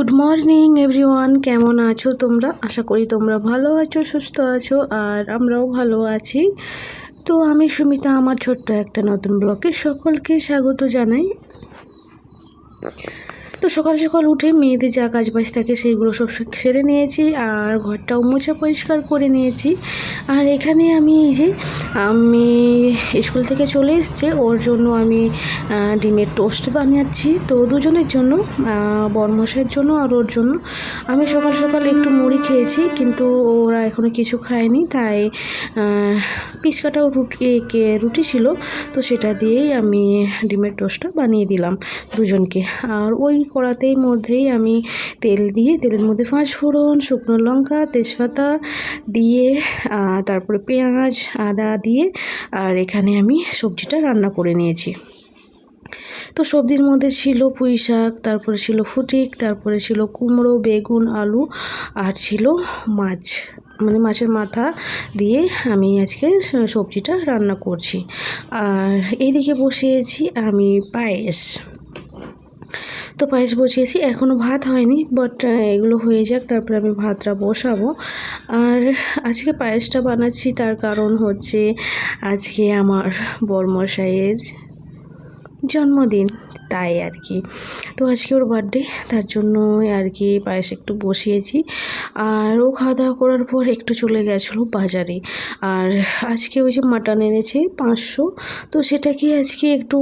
Good morning everyone, কেমন আছো তোমরা? আশা করি তোমরা ভালো আছো, সুস্থ আছো, আর আমরাও ভালো আছি। তো আমি সুমিতা, আমার ছোট্ট একটা নতুন ব্লগে সকলকে স্বাগত জানাই। তো সকাল সকাল উঠে মেয়েদের যা কাজ বাজ থাকে সেইগুলো সব সেরে নিয়েছি, আর ঘরটাও মুছে পরিষ্কার করে নিয়েছি। আর এখানে আমি আমি স্কুল থেকে চলে এসছে, ওর জন্য আমি ডিমের টোস্ট বানিয়েছি। তো দুজনের জন্য, বরমশাইয়ের জন্য আর ওর জন্য। আমি সকাল সকাল একটু মুড়ি খেয়েছি, কিন্তু ওরা এখনও কিছু খায়নি, তাই পিস কাটাও রুটি ছিল, তো সেটা দিয়েই আমি ডিমের টোস্টটা বানিয়ে দিলাম দুজনকে। আর ওই কড়াতেই মধ্যেই আমি তেল দিয়ে, তেলের মধ্যে 5 ফোড়ন, শুকনো লঙ্কা, তেজপাতা দিয়ে, তারপরে পেঁয়াজ আদা দিয়ে, আর এখানে আমি সবজিটা রান্না করে নিয়েছি। তো সবজির মধ্যে ছিল পুঁই শাক, তারপরে ছিল ফুটিক, তারপরে ছিল কুমড়ো, বেগুন, আলু, আর ছিল মাছ, মানে মাছের মাথা দিয়ে আমি আজকে সবজিটা রান্না করছি। আর এইদিকে বসিয়েছি আমি পায়েস। তো পায়েস বসিয়েছি, এখনও ভাত হয়নি, বাট এগুলো হয়ে যাক, তারপরে আমি ভাতটা বসাবো। আর আজকে পায়েসটা বানাচ্ছি, তার কারণ হচ্ছে আজকে আমার বরমশাইয়ের জন্মদিন, তাই আর কি। তো আজকে ওর বার্থডে, তার জন্য আর কি পায়েস একটু বসিয়েছি। আর ও খাওয়া দাওয়া করার পর একটু চলে গেছিলো বাজারে। আর আজকে ওই যে মাটন এনেছে 500, তো সেটাকে আজকে একটু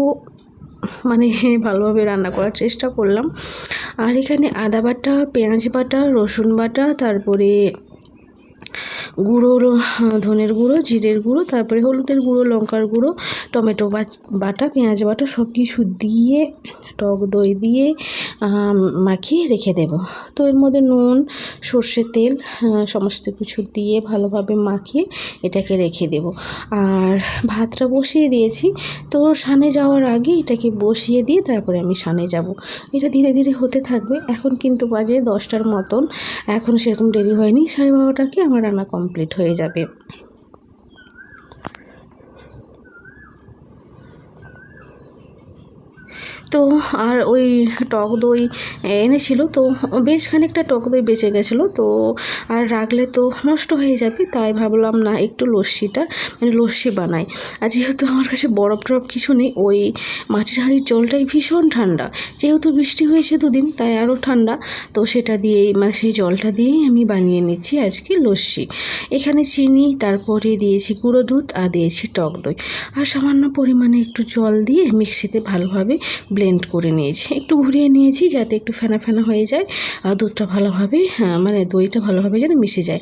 মানে ভালোভাবে রান্না করার চেষ্টা করলাম। আর এখানে আদা বাটা, পেঁয়াজ বাটা, রসুন বাটা, তারপরে গুঁড়ো, ধনের গুঁড়ো, জিরের গুঁড়ো, তারপরে হলুদের গুঁড়ো, লঙ্কার গুঁড়ো, টমেটো বাটা, পেঁয়াজ বাটা সব কিছু দিয়ে, টক দই দিয়ে মাখিয়ে রেখে দেব। তো এর মধ্যে নুন, সর্ষের তেল, সমস্ত কিছু দিয়ে ভালোভাবে মাখিয়ে এটাকে রেখে দেব। আর ভাতটা বসিয়ে দিয়েছি, তো সানে যাওয়ার আগে এটাকে বসিয়ে দিয়ে তারপরে আমি সানে যাব। এটা ধীরে ধীরে হতে থাকবে। এখন কিন্তু বাজে 10টার মতন, এখন সেরকম দেরি হয়নি, 12:30টাকে আমার রান্না কমপ্লিট হয়ে যাবে। তো আর ওই টক দই এনেছিল, তো বেশ খানিকটা টক দই বেঁচে গেছিলো, তো আর রাখলে তো নষ্ট হয়ে যাবে, তাই ভাবলাম না একটু লস্যি বানাই। আর যেহেতু আমার কাছে বরফ টরফ কিছু নেই, ওই মাটির হাঁড়ির জলটাই ভীষণ ঠান্ডা, যেহেতু বৃষ্টি হয়েছে দুদিন, তাই আরও ঠান্ডা। তো সেটা দিয়েই, মানে সেই জলটা দিয়েই আমি বানিয়ে নিচ্ছি আজকে লস্যি। এখানে চিনি, তারপরে দিয়েছি গুঁড়ো দুধ, আর দিয়েছি টক দই, আর সামান্য পরিমাণে একটু জল দিয়ে মিক্সিতে ভালোভাবে ব্লেন্ড করে নিয়েছি, একটু ঘুরিয়ে নিয়েছি যাতে একটু ফেনা ফেনা হয়ে যায়, আর দুধটা ভালোভাবে, মানে দইটা ভালোভাবে যেন মিশে যায়।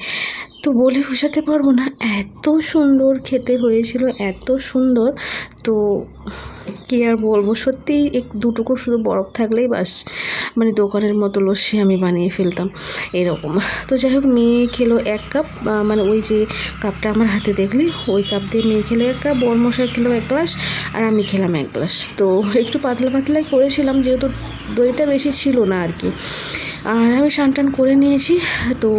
তো বলে বোঝাতে পারবো না, এত সুন্দর খেতে হয়েছিল, এত সুন্দর। তো কী আর বলবো, সত্যিই দুটুকু শুধু বরফ থাকলেই বাস, মানে দোকানের মতো লস্যি আমি বানিয়ে ফেলতাম এরকম। তো যাই হোক, মেয়ে খেলো 1 কাপ, মানে ওই যে কাপটা আমার হাতে দেখলে, ওই কাপ দিয়ে মেয়ে খেলো 1 কাপ, বরমশাই খেলো 1 গ্লাস, আর আমি খেলাম 1 গ্লাস। তো একটু পাতলা পাতলাই করেছিলাম, যেহেতু দইটা বেশি ছিল না আর কি। আর আমি স্নান টান করে নিয়েছি, তো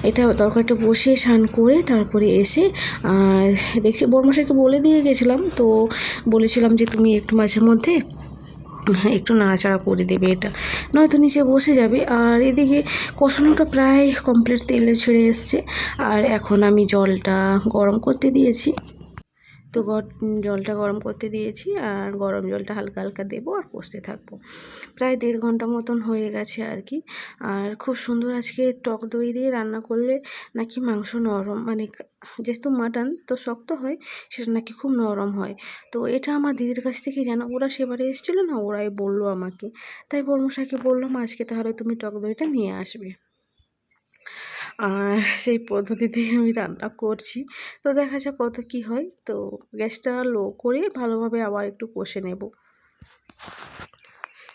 এটা তরকারিটা বসিয়ে স্নান করে তারপরে এসে দেখছি বরমশাইকে বলে দিয়ে গেছিলাম, তো বলেছিলাম যে তুমি একটু মাঝে মধ্যে একটু নাড়াচাড়া করে দেবে, এটা নয়তো নিচে বসে যাবে। আর এদিকে কষানোটা প্রায় কমপ্লিট, তেলে ছেড়ে এসছে। আর এখন আমি জলটা গরম করতে দিয়েছি, তো জলটা গরম করতে দিয়েছি, আর গরম জলটা হালকা হালকা দেবো, আর কষতে থাকবো। প্রায় 1.5 ঘন্টা মতন হয়ে গেছে আর কি। আর খুব সুন্দর, আজকে টক দই দিয়ে রান্না করলে নাকি মাংস নরম, মানে যেহেতু মাটন তো শক্ত হয়, সেটা নাকি খুব নরম হয়। তো এটা আমার দিদির কাছ থেকে জানা, ওরা সেবারে এসেছিলো না, ওরাই বললো আমাকে, তাই বর্মশাইকে বললাম আজকে তাহলে তুমি টক দইটা নিয়ে আসবে। আর সেই পদ্ধতিতেই আমি রান্না করছি। তো দেখা যাক কত কী হয়। তো গ্যাসটা লো করে ভালোভাবে আবার একটু কষে নেব।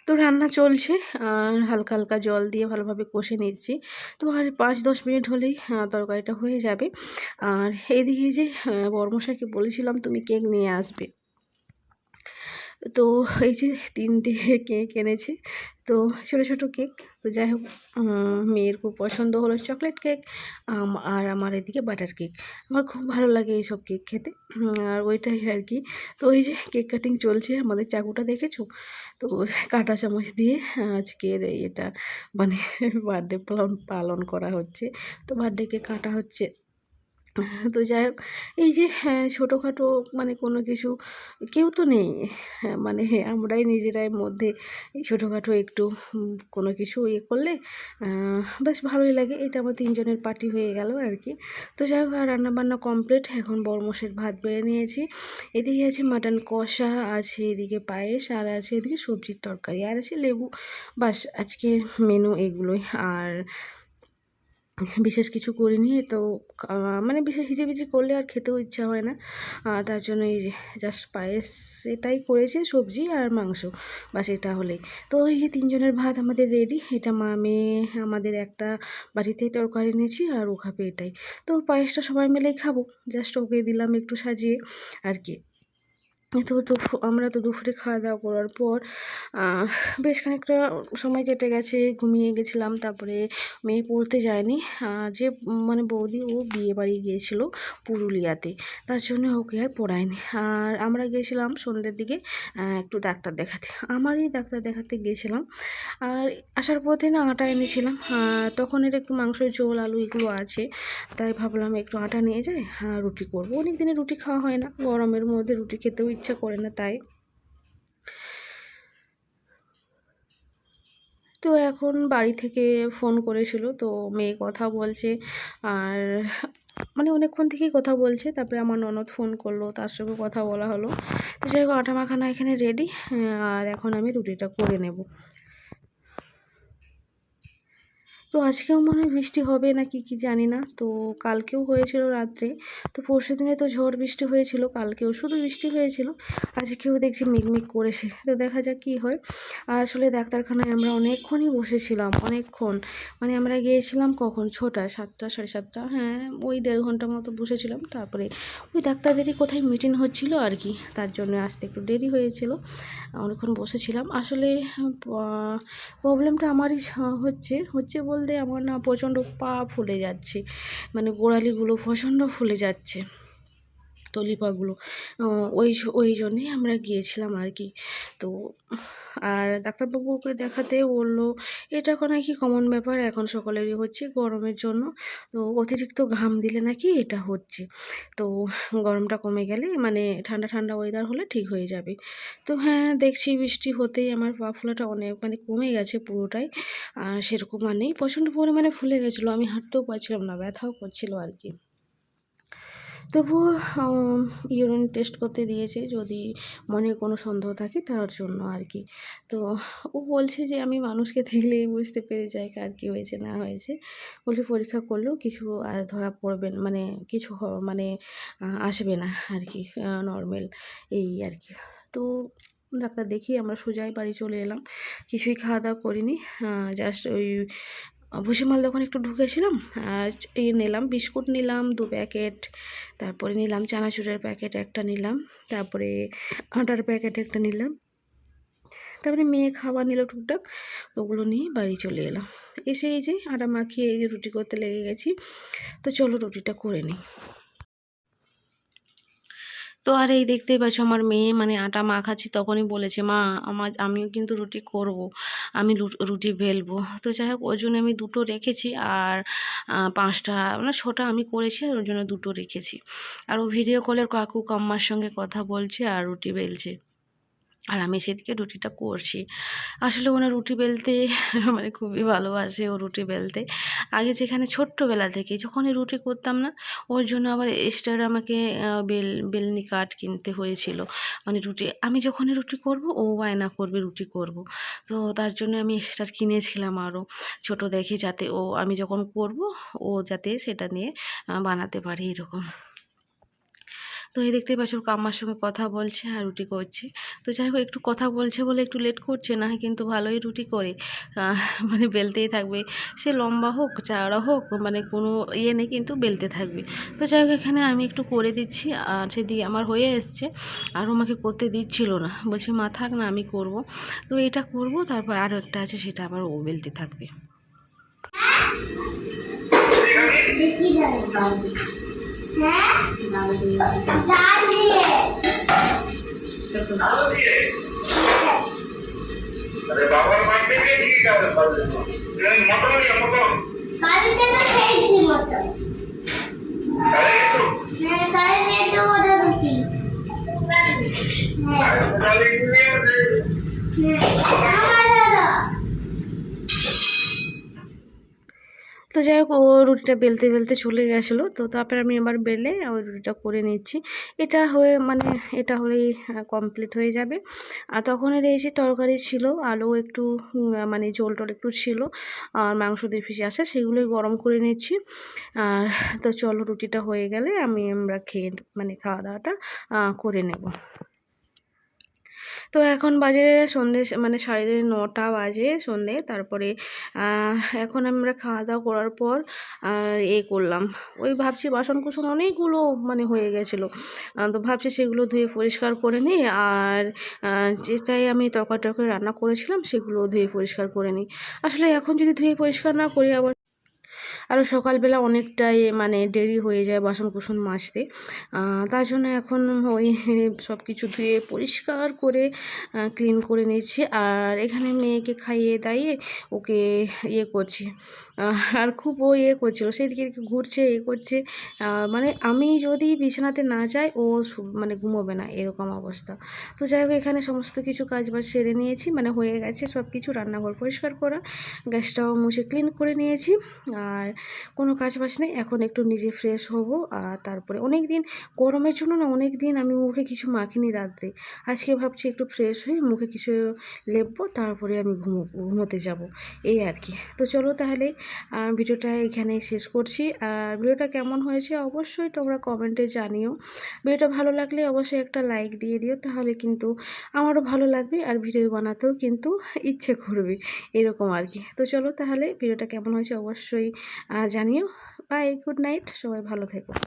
তো রান্না চলছে, আর হালকা হালকা জল দিয়ে ভালোভাবে কষে নিচ্ছি। তো আর 5-10 মিনিট হলেই তরকারিটা হয়ে যাবে। আর এদিকে যে বর্মশাইকে বলেছিলাম তুমি কেক নিয়ে আসবে, তো এই যে 3টে কেক এনেছে। তো ছোটো ছোটো কেক। তো যাই হোক, মেয়ের খুব পছন্দ হলো চকলেট কেক, আর আমার এদিকে বাটার কেক। আমার খুব ভালো লাগে এইসব কেক খেতে, আর ওইটাই আর কি। তো ওই যে কেক কাটিং চলছে, আমাদের চাকুটা দেখেছো? তো কাঁটা চামচ দিয়ে আজকের এটা মানে বার্থডে পালন করা হচ্ছে। তো বার্থডে কেক কাটা হচ্ছে। তো যাই হোক, এই যে ছোটোখাটো মানে কোনো কিছু কেউ তো নেই, মানে আমরাই নিজেরাই মধ্যে এই ছোটোখাটো একটু কোনো কিছু ইয়ে করলে বেশ ভালোই লাগে। এটা আমার 3 জনের পার্টি হয়ে গেল আর কি। তো যাই হোক, আর রান্নাবান্না কমপ্লিট। এখন বড়মশের ভাত বেড়ে নিয়েছি। এদিকে আছে মাটন কষা, আছে এদিকে পায়েস, আর আছে এদিকে সবজির তরকারি, আর আছে লেবু। বাস আজকের মেনু এগুলোই। আর বিশেষ কিছু করিনি। তো মানে বিশেষ হিজিবিজি করলে আর খেতেও ইচ্ছা হয় না। তার জন্য এই যে জাস্ট পায়েস এটাই করেছে, সবজি আর মাংস, বাস এটা হলেই। তো এই যে 3 জনের ভাত আমাদের রেডি। এটা মা মেয়ে আমাদের একটা বাড়িতেই তরকারি নিয়েছি, আর ও খাবে এটাই। তো পায়েসটা সবাই মিলেই খাবো, জাস্ট ওকে দিলাম একটু সাজিয়ে আর কি। তো আমরা তো দুপুরে খাওয়া দাওয়া করার পর বেশ খানিকটা সময় কেটে গেছে, ঘুমিয়ে গেছিলাম। তারপরে মেয়ে পড়তে যায়নি, যে মানে বৌদি ও বিয়ে বাড়ি গিয়েছিল পুরুলিয়াতে, তার জন্য ওকে আর পড়ায়নি। আর আমরা গিয়েছিলাম সন্ধ্যের দিকে একটু ডাক্তার দেখাতে, আমারই ডাক্তার দেখাতে গিয়েছিলাম। আর আসার পথে না আটা এনেছিলাম, তখন এর একটু মাংসের ঝোল আলু এগুলো আছে, তাই ভাবলাম একটু আটা নিয়ে যাই, রুটি করবো। অনেক দিনে রুটি খাওয়া হয় না, গরমের মধ্যে রুটি খেতেও ইচ্ছা করে না, তাই। তো এখন বাড়ি থেকে ফোন করেছিল, তো মেয়ে কথা বলছে, আর মানে অনেকক্ষণ থেকেই কথা বলছে। তারপরে আমার ননদ ফোন করলো, তার সঙ্গে কথা বলা হলো। তো যাই হোক, আটা মাখানা এখানে রেডি, আর এখন আমি রুটিটা করে নেব। তো আজকেও মনে হয় বৃষ্টি হবে না কি জানি না। তো কালকেও হয়েছিল রাত্রে, তো পরশুদিনে তো ঝড় বৃষ্টি হয়েছিল, কালকেও শুধু বৃষ্টি হয়েছিল, আজকেও দেখছি মিকমিক করেছে। তো দেখা যাক কী হয়। আর আসলে ডাক্তারখানায় আমরা অনেকক্ষণই বসেছিলাম, অনেকক্ষণ। মানে আমরা গিয়েছিলাম কখন, 6টা 7টা 7:30, হ্যাঁ ওই 1.5 ঘন্টার মতো বসেছিলাম। তারপরে ওই ডাক্তারদেরই কোথায় মিটিং হচ্ছিল আর কি, তার জন্য আসতে একটু দেরি হয়েছিল। অনেকক্ষণ বসেছিলাম। আসলে প্রবলেমটা আমারই হচ্ছে হচ্ছে বলতে আমার না প্রচণ্ড পা ফুলে যাচ্ছে, মানে গোড়ালিগুলো প্রচণ্ড ফুলে যাচ্ছে, তলিপাগুলো। ওই জন্যেই আমরা গিয়েছিলাম আর কি। তো আর ডাক্তারবাবুকে দেখাতে বললো এটা নাকি কমন ব্যাপার, এখন সকলেরই হচ্ছে গরমের জন্য। তো অতিরিক্ত ঘাম দিলে নাকি এটা হচ্ছে। তো গরমটা কমে গেলে মানে ঠান্ডা ঠান্ডা ওয়েদার হলে ঠিক হয়ে যাবে। তো হ্যাঁ, দেখছি বৃষ্টি হতেই আমার পা ফোলাটা অনেক মানে কমে গেছে পুরোটাই। সেরকম আর নেই, প্রচণ্ড পরিমাণে ফুলে গেছিলো, আমি হাঁটতেও পারছিলাম না, ব্যথাও করছিল আর কি। তবুও ইউরিন টেস্ট করতে দিয়েছে, যদি মনে কোনো সন্দেহ থাকে তার জন্য আর কি। তো ও বলছে যে আমি মানুষকে দেখলেই বুঝতে পেরে যাই কার কী হয়েছে না হয়েছে। বলছে পরীক্ষা করলেও কিছু আর ধরা পড়বে না, মানে কিছু মানে আসবে না আর কি, নর্মাল এই আর কি। তো ডাক্তার দেখিয়ে আমরা সোজাই বাড়ি চলে এলাম, কিছুই খাওয়া দাওয়া করিনি। জাস্ট ওই ভুসিমাল দোকানে একটু ঢুকেছিলাম, আর এই নিলাম বিস্কুট নিলাম 2 প্যাকেট, তারপরে নিলাম চানাচুরের প্যাকেট একটা নিলাম, তারপরে আটার প্যাকেট একটা নিলাম, তারপরে মেয়ে খাবার নিল টুকটাক, ওগুলো নিয়ে বাড়ি চলে এলাম। এসে এই যে আটা মাখিয়ে এই যে রুটি করতে লেগে গেছি। তো চলো রুটিটা করে নিই। তো আর এই দেখতেই পাচ্ছ আমার মেয়ে মানে আটা মাখাচ্ছি তখনই বলেছে, মা আমিও কিন্তু রুটি করব, আমি রুটি বেলবো। তো যাই হোক, ওই জন্য আমি 2টো রেখেছি, আর 5টা মানে 6টা আমি করেছি, আর ওই জন্য 2টো রেখেছি। আর ও ভিডিও কলের কাকু কাম্মার সঙ্গে কথা বলছে আর রুটি বেলছে, আর আমি সেদিকে রুটিটা করছি। আসলে ওনার রুটি বেলতে মানে খুবই ভালোবাসে ও রুটি বেলতে। আগে যেখানে ছোট্টবেলা থেকে যখনই রুটি করতাম না, ওর জন্য আবার এক্সট্রা আমাকে বেলনি কাঠ কিনতে হয়েছিল। মানে আমি যখনই রুটি করব ও বায়না করবে রুটি করব। তো তার জন্য আমি এক্সট্রা কিনেছিলাম আরও, ছোট দেখে, যাতে আমি যখন করব ও যাতে সেটা নিয়ে বানাতে পারে এরকম। তো এই দেখতেই পাচ্ছ আমার সঙ্গে কথা বলছে আর রুটি করছে। তো যাই হোক একটু কথা বলছে বলে একটু লেট করছে, না কিন্তু ভালোই রুটি করে মানে বেলতেই থাকবে, সে লম্বা হোক চওড়া হোক মানে কোনো ইয়ে নেই, কিন্তু বেলতে থাকবে। তো যাই হোক এখানে আমি একটু করে দিচ্ছি আর সেদিকে আমার হয়ে এসছে আর আমাকে করতে দিচ্ছিল না, বলছে মা থাক না আমি করব। তো এটা করব, তারপর আরও একটা আছে সেটা আবার ও বেলতে থাকবে। अरे बाबा मारते के ठीक है मटन या मटन काल के तो खेल थी मतलब अरे तो मैं काल के तो वो रोटी अरे हमारा তো যাই হোক ও রুটিটা বেলতে বেলতে চলে গেছিলো, তো তারপরে আমি এবার বেলে ওই রুটিটা করে নিচ্ছি। এটা হয়ে মানে এটা হলেই কমপ্লিট হয়ে যাবে। আর তখন এই যে তরকারি ছিল, আলু একটু মানে ঝোল টোল একটু ছিল, আর মাংস দিয়ে ফিসে আসে সেগুলোই গরম করে নিচ্ছি। আর তো চলো রুটিটা হয়ে গেলে আমরা খেয়ে মানে খাওয়া দাওয়াটা করে নেব। তো এখন বাজে সন্ধ্যে মানে 9:30 বাজে সন্ধ্যে। তারপরে এখন আমরা খাওয়া দাওয়া করার পর করলাম, ওই ভাবছি বাসন কুসন অনেকগুলো মানে হয়ে গেছিলো, তো ভাবছি সেগুলো ধুয়ে পরিষ্কার করে নিই। আর যেটাই আমি তরকারি রান্না করেছিলাম সেগুলো ধুয়ে পরিষ্কার করে নিই। আসলে এখন যদি ধুয়ে পরিষ্কার না করি আবার আরও সকালবেলা অনেকটাই মানে দেরি হয়ে যায় বাসন কুসন মাজতে। তার জন্য এখন ওই সব কিছু ধুয়ে পরিষ্কার করে ক্লিন করে নিচ্ছি। আর এখানে মেয়েকে খাইয়ে দাইয়ে ওকে করছি। আর খুব ও করছিল, সেই দিকে ঘুরছে করছে, মানে আমি যদি বিছানাতে না যাই ও মানে ঘুমোবে না, এরকম অবস্থা। তো যাই হোক এখানে সমস্ত কিছু কাজ বাজ সেরে নিয়েছি, মানে হয়ে গেছে সব কিছু, রান্নাঘর পরিষ্কার করা, গ্যাসটাও মুছে ক্লিন করে নিয়েছি। আর কোনো কাজ বাজ নেই, এখন একটু নিজে ফ্রেশ হব। আর তারপরে অনেক দিন গরমের জন্য না অনেক দিন আমি মুখে কিছু মাখিনি রাত্রে, আজকে ভাবছি একটু ফ্রেশ হয়ে মুখে কিছু লেপবো, তারপরে আমি ঘুমোতে যাব, এই আর কি। তো চলো তাহলে ভিডিওটা এখানে শেষ করছি। আর ভিডিওটা কেমন হয়েছে অবশ্যই তোমরা কমেন্টে জানিও। ভিডিওটা ভালো লাগলে অবশ্যই একটা লাইক দিয়ে দিও, তাহলে কিন্তু আমারও ভালো লাগবে আর ভিডিও বানাতেও কিন্তু ইচ্ছে করবে, এরকম আর কি। তো চলো তাহলে ভিডিওটা কেমন হয়েছে অবশ্যই জানিও। বাই, গুড নাইট, সবাই ভালো থেকো।